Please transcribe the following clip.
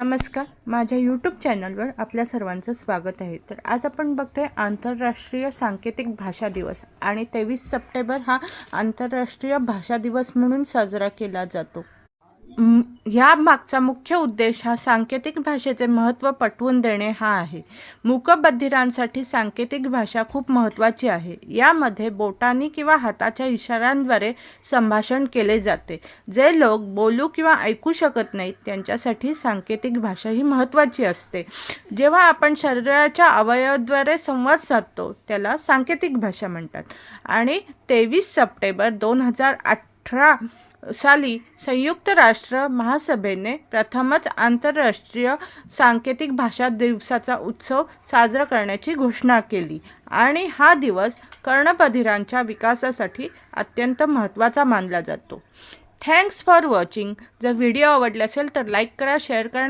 नमस्कार, माझ्या यूट्यूब चॅनलवर आपल्या सर्वांचं स्वागत आहे। तर आज आपण बघतोय आंतरराष्ट्रीय सांकेतिक भाषा दिवस आणि 23 सप्टेंबर हा आंतरराष्ट्रीय भाषा दिवस म्हणून साजरा केला जातो। या मागचा मुख्य उद्देश हा सांकेतिक भाषेचे महत्त्व पटवून देणे हा आहे। मूकबधिरांसाठी सांकेतिक भाषा खूप महत्त्वाची आहे। यामध्ये बोटांनी किंवा हाताच्या इशाऱ्यांद्वारे संभाषण केले जाते। जे लोक बोलू किंवा ऐकू शकत नाहीत त्यांच्यासाठी सांकेतिक भाषा ही महत्त्वाची असते। जेव्हा आपण शरीराच्या अवयवाद्वारे संवाद साधतो त्याला सांकेतिक भाषा म्हणतात। आणि 23 सप्टेंबर 2018 साली संयुक्त राष्ट्र महासभेने प्रथमच आंतरराष्ट्रीय सांकेतिक भाषा दिवसाचा उत्सव साजरा करण्याची घोषणा केली आणि हा दिवस कर्णबधिरांच्या विकासासाठी अत्यंत महत्त्वाचा मानला जातो। Thanks for watching. जर व्हिडिओ आवडला असेल तर लाईक करा, शेअर करा।